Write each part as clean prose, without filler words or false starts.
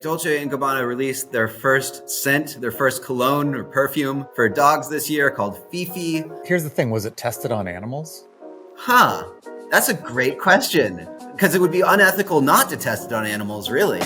Dolce & Gabbana released their first scent, their first cologne or perfume for dogs this year called Fifi. Here's the thing, was it tested on animals? That's a great question, because it would be unethical not to test it on animals, really.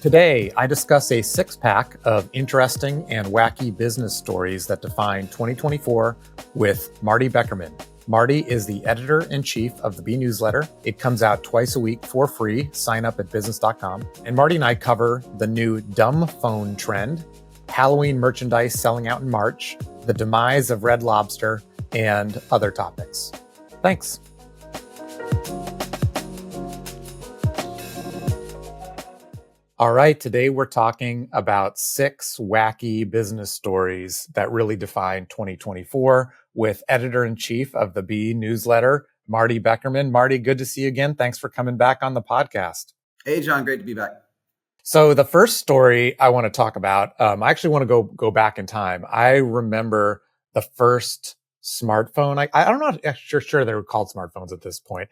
Today, I discuss a six-pack of interesting and wacky business stories that define 2024 with Marty Beckerman. Marty is the editor-in-chief of the Bee newsletter. It comes out twice a week for free. Sign up at business.com. And Marty and I cover the new dumb phone trend, Halloween merchandise selling out in March, the demise of Red Lobster, and other topics. Thanks. All right, today we're talking about 6 wacky business stories that really define 2024 with editor-in-chief of the Bee newsletter, Marty Beckerman. Marty, good to see you again. Thanks for coming back on the podcast. Hey, John, great to be back. So the first story I want to talk about, I actually want to go back in time. I remember the first smartphone. I'm not sure they were called smartphones at this point,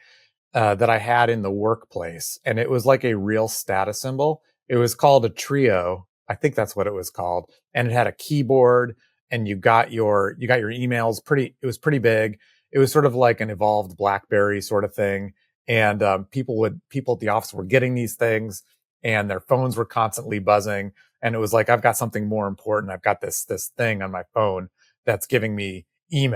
that I had in the workplace. And it was like a real status symbol. It was called a Trio. I think that's what it was called. And it had a keyboard and you got your emails it was pretty big. It was sort of like an evolved BlackBerry sort of thing. And, people at the office were getting these things and their phones were constantly buzzing. And it was like, I've got something more important. I've got this thing on my phone that's giving me ig.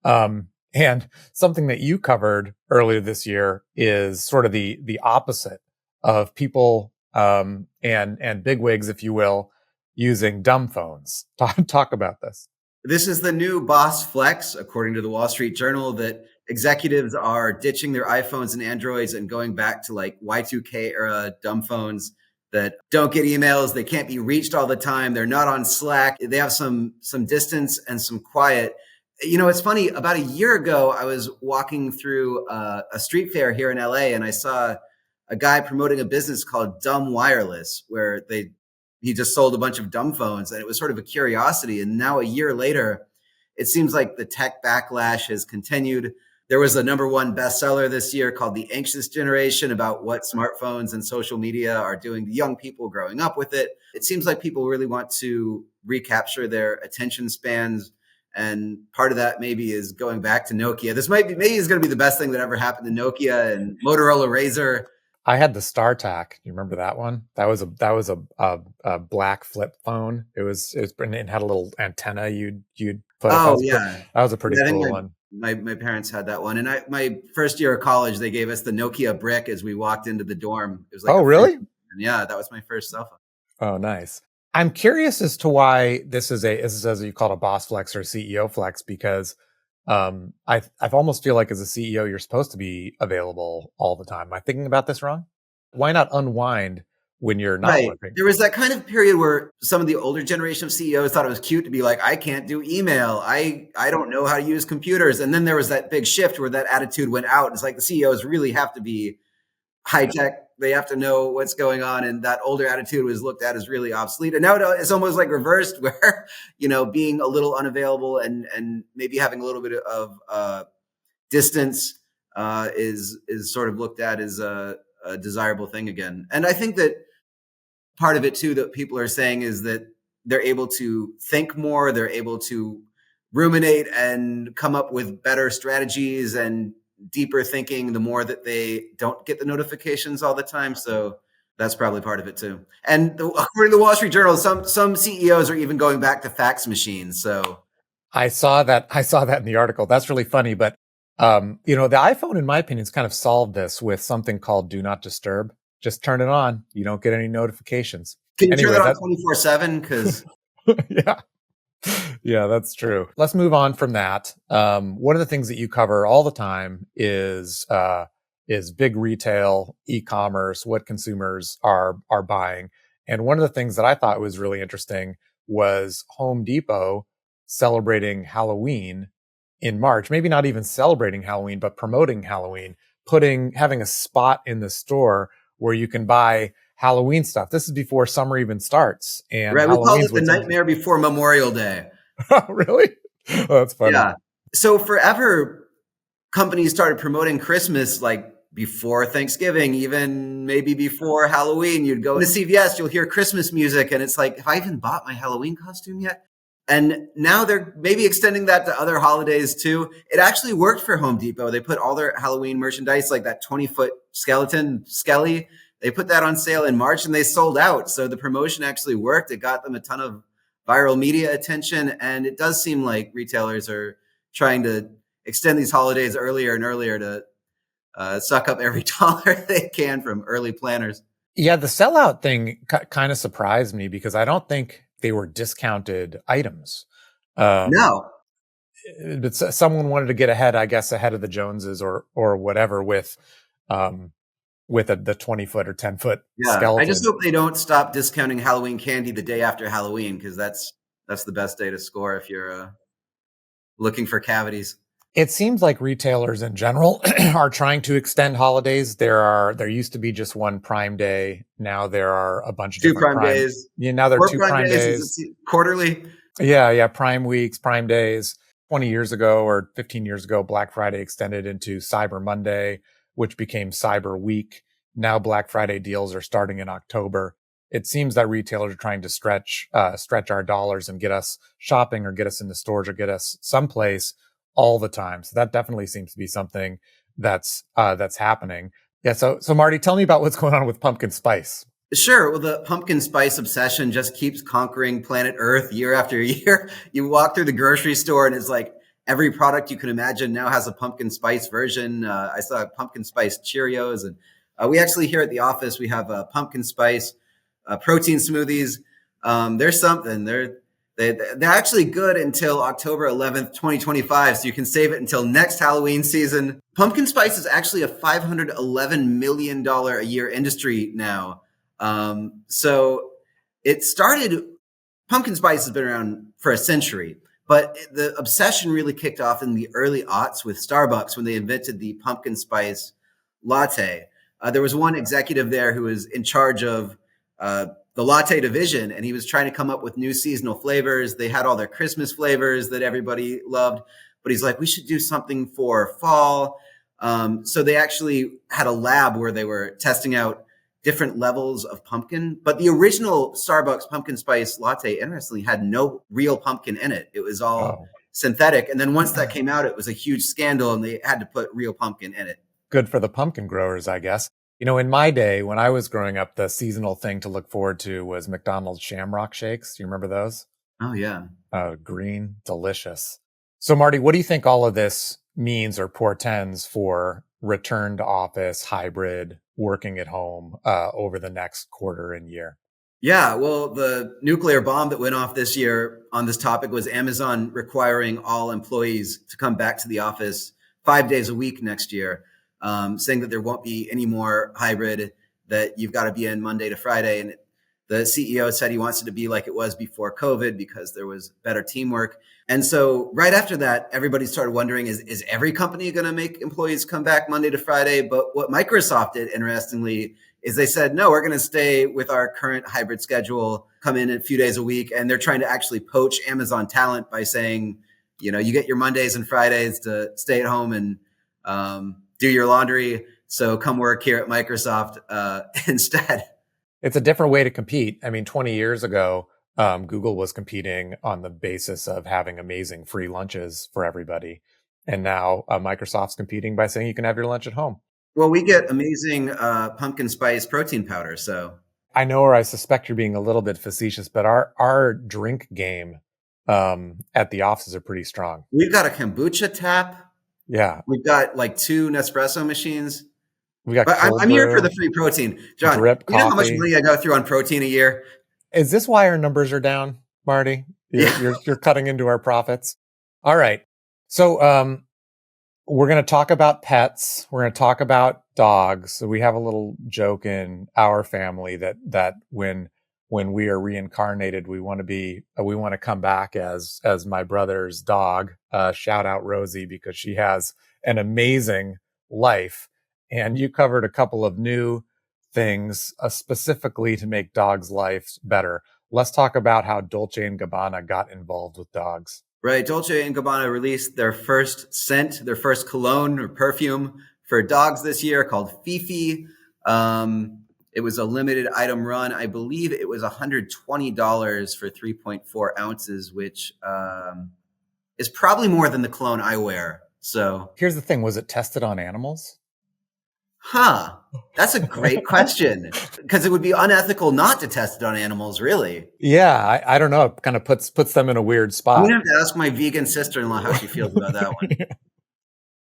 And something that you covered earlier this year is sort of the opposite of people, and bigwigs, if you will, using dumb phones. Talk about this. This is the new boss flex, according to the Wall Street Journal, that executives are ditching their iPhones and Androids and going back to like Y2K era dumb phones that don't get emails. They can't be reached all the time. They're not on Slack. They have some distance and some quiet. You know, it's funny. About a year ago, I was walking through a street fair here in LA and I saw a guy promoting a business called Dumb Wireless, where he just sold a bunch of dumb phones, and it was sort of a curiosity. And now a year later, it seems like the tech backlash has continued. There was a #1 bestseller this year called The Anxious Generation about what smartphones and social media are doing to young people growing up with it. It seems like people really want to recapture their attention spans. And part of that maybe is going back to Nokia. This maybe is going to be the best thing that ever happened to Nokia and Motorola Razr. I had the StarTAC. You remember that one? That was a black flip phone. It had a little antenna you'd put. Oh, yeah. That was a pretty cool one. My parents had that one. And my first year of college, they gave us the Nokia brick as we walked into the dorm. It was like, oh, really? Yeah, that was my first cell phone. Oh, nice. I'm curious as to why this is as you call it, a boss flex or a CEO flex, because I've almost feel like as a CEO, you're supposed to be available all the time. Am I thinking about this wrong? Why not unwind when you're not working? There was that kind of period where some of the older generation of CEOs thought it was cute to be like, I can't do email. I don't know how to use computers. And then there was that big shift where that attitude went out. It's like the CEOs really have to be high tech. They have to know what's going on. And that older attitude was looked at as really obsolete. And now it's almost like reversed where, being a little unavailable and maybe having a little bit of distance is sort of looked at as a desirable thing again. And I think that part of it too, that people are saying is that they're able to think more, they're able to ruminate and come up with better strategies and deeper thinking the more that they don't get the notifications all the time. So that's probably part of it too. And according to the Wall Street Journal, some CEOs are even going back to fax machines. So I saw that in the article. That's really funny. But the iPhone, in my opinion, has kind of solved this with something called Do Not Disturb. Just turn it on. You don't get any notifications. Can you turn that on 24/7? Because yeah. Yeah, that's true. Let's move on from that. One of the things that you cover all the time is big retail, e-commerce, what consumers are buying. And one of the things that I thought was really interesting was Home Depot celebrating Halloween in March. Maybe not even celebrating Halloween, but promoting Halloween, having a spot in the store where you can buy Halloween stuff. This is before summer even starts. And right, we call it the nightmare before Memorial Day. Oh, really? Oh, that's funny. Yeah. So forever, companies started promoting Christmas like before Thanksgiving, even maybe before Halloween. You'd go to CVS, you'll hear Christmas music, and it's like, have I even bought my Halloween costume yet? And now they're maybe extending that to other holidays too. It actually worked for Home Depot. They put all their Halloween merchandise, like that 20-foot skeleton, Skelly, they put that on sale in March and they sold out. So the promotion actually worked. It got them a ton of viral media attention. And it does seem like retailers are trying to extend these holidays earlier and earlier to suck up every dollar they can from early planners. Yeah, the sellout thing kind of surprised me because I don't think they were discounted items. No. But someone wanted to get ahead, I guess, ahead of the Joneses or whatever with the 20-foot or 10-foot skeleton. I just hope they don't stop discounting Halloween candy the day after Halloween, because that's the best day to score if you're looking for cavities. It seems like retailers in general are trying to extend holidays. There used to be just one Prime Day. Now there are a bunch of two different Prime days. Yeah, now there are two Prime days. Quarterly. Yeah, Prime weeks, Prime days. 20 years ago or 15 years ago, Black Friday extended into Cyber Monday, which became Cyber Week. Now Black Friday deals are starting in October. It seems that retailers are trying to stretch our dollars and get us shopping or get us in the stores or get us someplace all the time. So that definitely seems to be something that's happening. Yeah. So Marty, tell me about what's going on with pumpkin spice. Sure. Well, the pumpkin spice obsession just keeps conquering planet Earth year after year. You walk through the grocery store and it's like every product you can imagine now has a pumpkin spice version. I saw pumpkin spice Cheerios, and we actually here at the office, we have pumpkin spice protein smoothies. There's something. They're actually good until October 11th, 2025. So you can save it until next Halloween season. Pumpkin spice is actually a $511 million a year industry now. So it started, pumpkin spice has been around for a century, but the obsession really kicked off in the early aughts with Starbucks when they invented the pumpkin spice latte. There was one executive there who was in charge of the latte division, and he was trying to come up with new seasonal flavors. They had all their Christmas flavors that everybody loved, but he's like, we should do something for fall. So they actually had a lab where they were testing out different levels of pumpkin, but the original Starbucks pumpkin spice latte, interestingly, had no real pumpkin in it. It was all synthetic. And then once that came out, it was a huge scandal and they had to put real pumpkin in it. Good for the pumpkin growers, I guess. You know, in my day, when I was growing up, the seasonal thing to look forward to was McDonald's Shamrock Shakes. Do you remember those? Oh, yeah. Green, delicious. So, Marty, what do you think all of this means or portends for return to office, hybrid, working at home over the next quarter and year? Yeah, well, the nuclear bomb that went off this year on this topic was Amazon requiring all employees to come back to the office 5 days a week next year, saying that there won't be any more hybrid, that you've got to be in Monday to Friday. And the CEO said he wants it to be like it was before COVID because there was better teamwork. And so right after that, everybody started wondering, is every company going to make employees come back Monday to Friday? But what Microsoft did, interestingly, is they said, no, we're going to stay with our current hybrid schedule, come in a few days a week. And they're trying to actually poach Amazon talent by saying, you know, you get your Mondays and Fridays to stay at home and do your laundry. So come work here at Microsoft instead. It's a different way to compete. I mean, 20 years ago, Google was competing on the basis of having amazing free lunches for everybody. And now Microsoft's competing by saying you can have your lunch at home. Well, we get amazing pumpkin spice protein powder. So I know, or I suspect you're being a little bit facetious, but our drink game at the offices are pretty strong. We've got a kombucha tap. Yeah. We've got like 2 Nespresso machines. But I'm here for the free protein. John, you know how much money I go through on protein a year? Is this why our numbers are down, Marty? You're cutting into our profits. All right. So we're going to talk about pets. We're going to talk about dogs. So we have a little joke in our family that when we are reincarnated, we want to come back as my brother's dog. Shout out Rosie, because she has an amazing life. And you covered a couple of new things specifically to make dogs' lives better. Let's talk about how Dolce & Gabbana got involved with dogs. Right. Dolce and Gabbana released their first scent, their first cologne or perfume for dogs this year called Fifi. It was a limited item run. I believe it was $120 for 3.4 ounces, which is probably more than the cologne I wear. So Here's the thing. Was it tested on animals? That's a great question, because it would be unethical not to test it on animals, really. Yeah, I don't know. It kind of puts them in a weird I'm spot. going to have to ask my vegan sister-in-law how she feels about that one.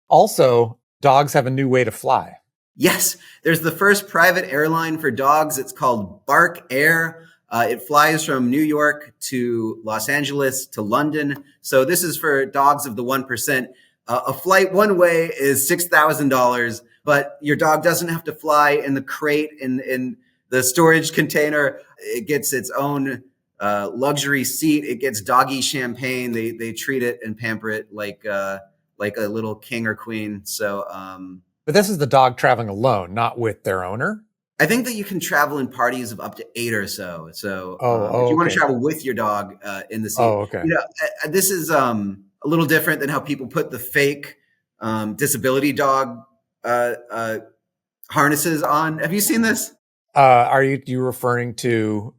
Also, dogs have a new way to fly. Yes, there's the first private airline for dogs. It's called Bark Air. It flies from New York to Los Angeles to London. So this is for dogs of the 1%. A flight one way is $6,000, but your dog doesn't have to fly in the crate in the storage container. It gets its own luxury seat. It gets doggy champagne. They treat it and pamper it like a little king or queen. So, but this is the dog traveling alone, not with their owner. I think that you can travel in parties of up to 8 or so. So, if you want to travel with your dog in the seat, this is a little different than how people put the fake disability dog harnesses on. Have you seen this? Are you referring to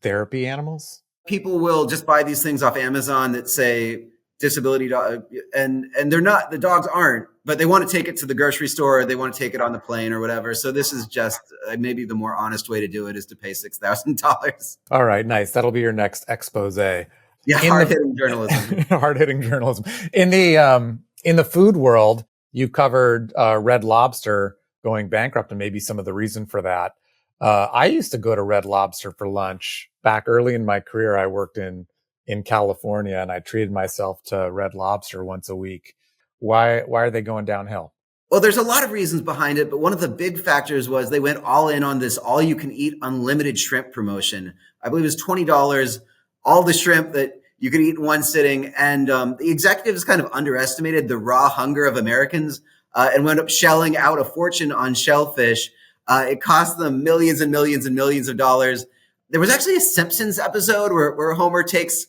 therapy animals? People will just buy these things off Amazon that say disability dog, and they're not, the dogs aren't, but they want to take it to the grocery store, or they want to take it on the plane or whatever. So this is just maybe the more honest way to do it is to pay $6,000. All right, nice. That'll be your next expose. Yeah, hard-hitting journalism. Hard-hitting journalism. In the food world, you covered Red Lobster going bankrupt and maybe some of the reason for that. I used to go to Red Lobster for lunch back early in my career. I worked in California, and I treated myself to Red Lobster once a week. Why are they going downhill? Well, there's a lot of reasons behind it, but one of the big factors was they went all in on this all-you-can-eat unlimited shrimp promotion. I believe it was $20, all the shrimp that you could eat in one sitting. And the executives kind of underestimated the raw hunger of Americans and wound up shelling out a fortune on shellfish. It cost them millions and millions and millions of dollars. There was actually a Simpsons episode where Homer takes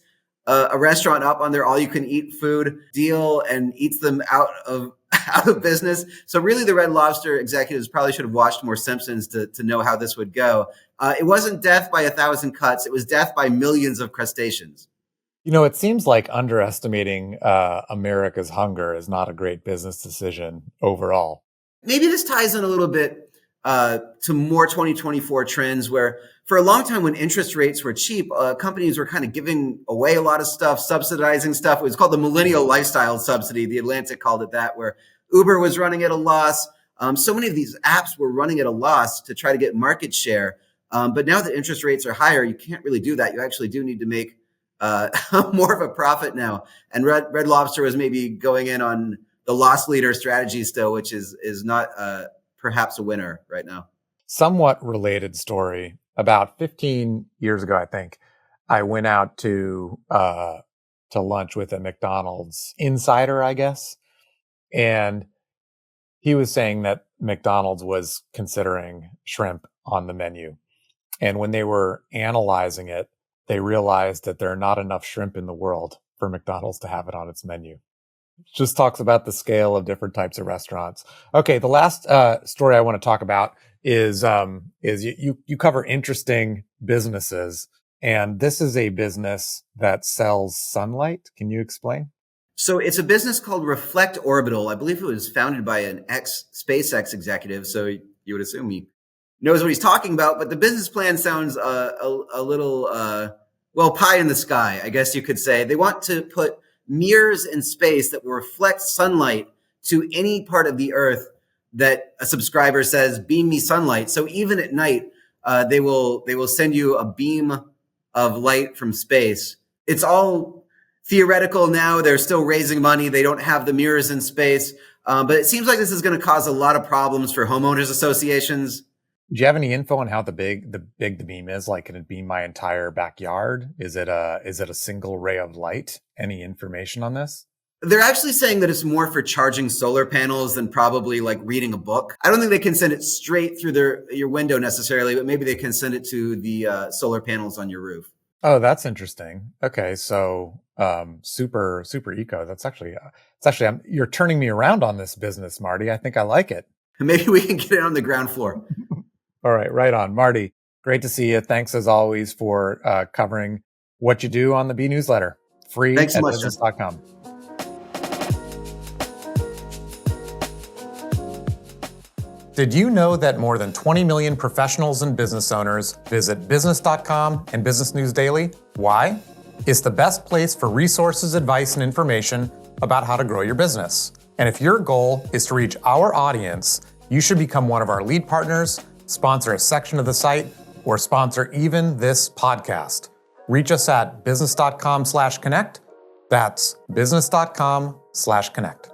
a restaurant up on their all-you-can-eat food deal and eats them out of business. So really, the Red Lobster executives probably should have watched more Simpsons to know how this would go. It wasn't death by 1,000 cuts. It was death by millions of crustaceans. You know, it seems like underestimating America's hunger is not a great business decision overall. Maybe this ties in a little bit to more 2024 trends where for a long time when interest rates were cheap, companies were kind of giving away a lot of stuff, subsidizing stuff. It was called the Millennial Lifestyle Subsidy. The Atlantic called it that, where Uber was running at a loss. So many of these apps were running at a loss to try to get market share. But now that interest rates are higher, you can't really do that. You actually do need to make more of a profit now. And Red Lobster was maybe going in on the loss leader strategy still, which is not perhaps a winner right now. Somewhat related story. About 15 years ago, I think, I went out to lunch with a McDonald's insider, I guess. And he was saying that McDonald's was considering shrimp on the menu. And when they were analyzing it, they realized that there are not enough shrimp in the world for McDonald's to have it on its menu. Just talks about the scale of different types of restaurants. Okay, the last story I want to talk about is you cover interesting businesses, and this is a business that sells sunlight. Can you explain? So it's a business called Reflect Orbital. I believe it was founded by an ex-SpaceX executive, so you would assume he knows what he's talking about. But the business plan sounds a little, pie in the sky, I guess you could say. They want to put mirrors in space that will reflect sunlight to any part of the Earth that a subscriber says, beam me sunlight. So even at night, they will send you a beam of light from space. It's all theoretical now. They're still raising money. They don't have the mirrors in space. But it seems like this is going to cause a lot of problems for homeowners associations. Do you have any info on how big the beam is? Like, can it beam my entire backyard? Is it a single ray of light? Any information on this? They're actually saying that it's more for charging solar panels than probably like reading a book. I don't think they can send it straight through your window necessarily, but maybe they can send it to the solar panels on your roof. Oh, that's interesting. Okay, so super eco. That's actually, you're turning me around on this business, Marty. I think I like it. Maybe we can get it on the ground floor. All right, right on. Marty, great to see you. Thanks as always for covering what you do on the B newsletter. Free Thanks so at much, business.com. Did you know that more than 20 million professionals and business owners visit business.com and Business News Daily? Why? It's the best place for resources, advice, and information about how to grow your business. And if your goal is to reach our audience, you should become one of our lead partners, sponsor a section of the site, or sponsor even this podcast. Reach us at business.com/connect. That's business.com/connect.